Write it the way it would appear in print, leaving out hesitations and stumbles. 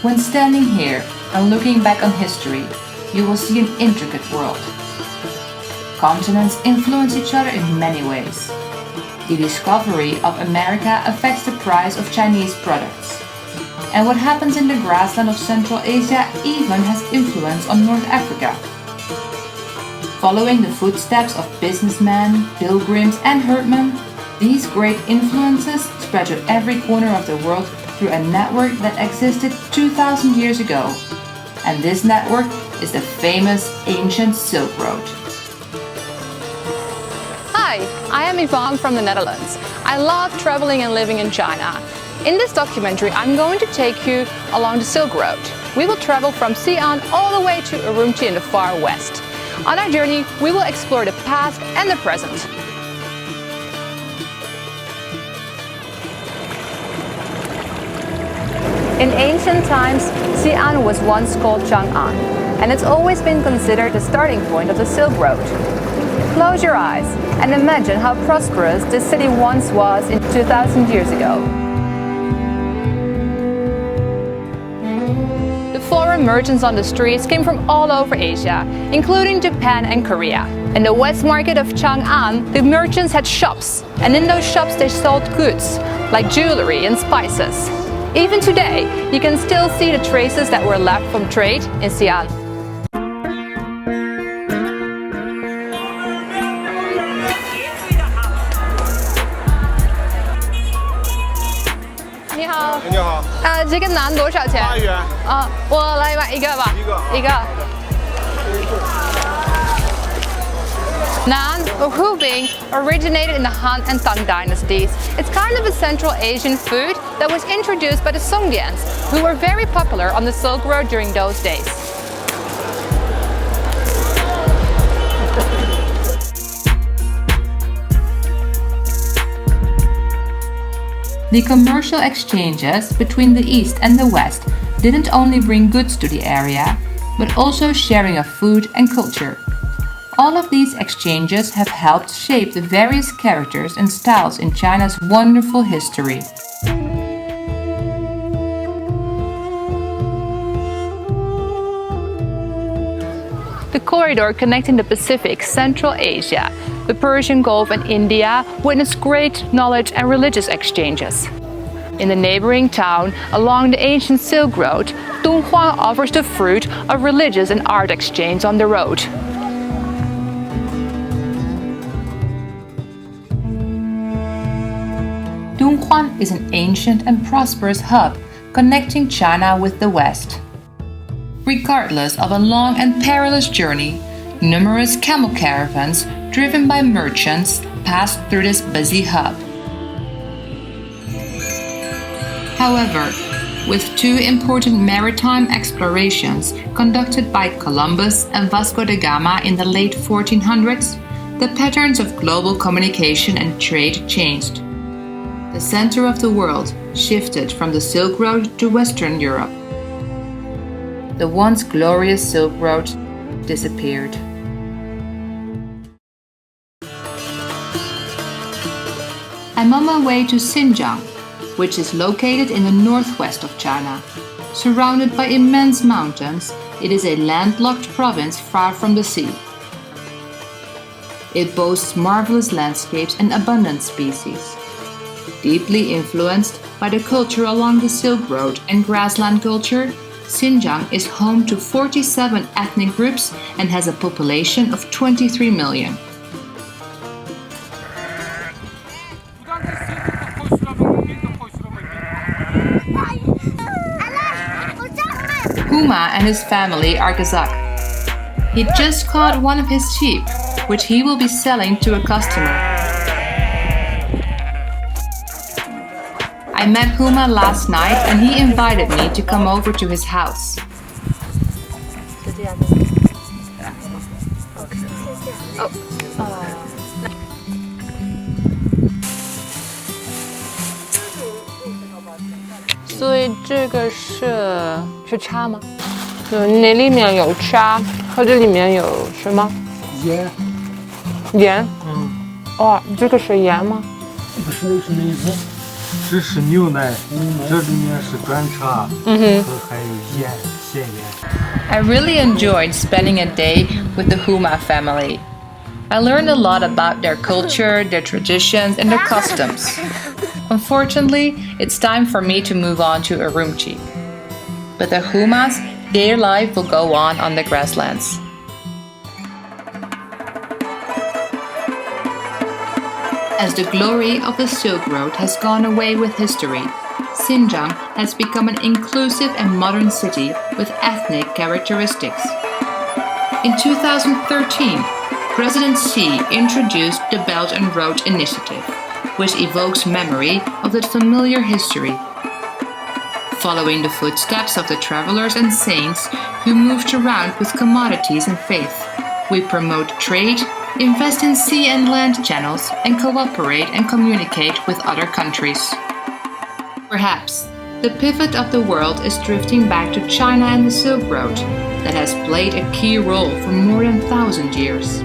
When standing here and looking back on history, you will see an intricate world. Continents influence each other in many ways. The discovery of America affects the price of Chinese products. And what happens in the grassland of Central Asia even has influence on North Africa. Following the footsteps of businessmen, pilgrims, and herdmen, these great influences spread to every corner of the world through a network that existed 2,000 years ago. And this network is the famous ancient Silk Road. Hi, I am Yvonne from the Netherlands. I love traveling and living in China. In this documentary, I'm going to take you along the Silk Road. We will travel from Xi'an all the way to Urumqi in the far west. On our journey, we will explore the past and the present. In ancient times, Xi'an was once called Chang'an, and it's always been considered the starting point of the Silk Road. Close your eyes and imagine how prosperous this city once was in 2,000 years ago. The foreign merchants on the streets came from all over Asia, including Japan and Korea. In the West Market of Chang'an, the merchants had shops, and in those shops they sold goods, like jewelry and spices. Even today, you can still see the traces that were left from trade in Xi'an. 你好。你好。这个馕多少钱8元。我来买一个吧。一个。Naan, or hubing, originated in the Han and Tang dynasties. It's kind of a Central Asian food that was introduced by the Sogdians, who were very popular on the Silk Road during those days. The commercial exchanges between the East and the West didn't only bring goods to the area, but also sharing of food and culture. All of these exchanges have helped shape the various characters and styles in China's wonderful history. The corridor connecting the Pacific, Central Asia, the Persian Gulf and India witnessed great knowledge and religious exchanges. In the neighboring town, along the ancient Silk Road, Dunhuang offers the fruit of religious and art exchange on the road. Dunhuang is an ancient and prosperous hub connecting China with the West. Regardless of a long and perilous journey, numerous camel caravans driven by merchants passed through this busy hub. However, with two important maritime explorations conducted by Columbus and Vasco da Gama in the late 1400s, the patterns of global communication and trade changed. The center of the world shifted from the Silk Road to Western Europe. The once glorious Silk Road disappeared. I'm on my way to Xinjiang, which is located in the northwest of China. Surrounded by immense mountains, it is a landlocked province far from the sea. It boasts marvelous landscapes and abundant species. Deeply influenced by the culture along the Silk Road and grassland culture, Xinjiang is home to 47 ethnic groups and has a population of 23 million. Huma and his family are Kazakh. He just caught one of his sheep, which he will be selling to a customer. I met Huma last night and he invited me to come over to his house. So this is cha吗？那里面有沙，和这里面有什么？盐。盐。哇，这个是盐吗？不是，是梅子。只是牛奶，这里面是砖茶，和还有盐，咸盐。 I really enjoyed spending a day with the Huma family. I learned a lot about their culture, their traditions, and their customs. Unfortunately, it's time for me to move on to Urumqi. But the Humas, their life will go on the grasslands. As the glory of the Silk Road has gone away with history, Xinjiang has become an inclusive and modern city with ethnic characteristics. In 2013, President Xi introduced the Belt and Road Initiative, which evokes memory of that familiar history. Following the footsteps of the travelers and saints who moved around with commodities and faith, we promote trade, invest in sea and land channels, and cooperate and communicate with other countries. Perhaps the pivot of the world is drifting back to China and the Silk Road that has played a key role for more than 1,000 years.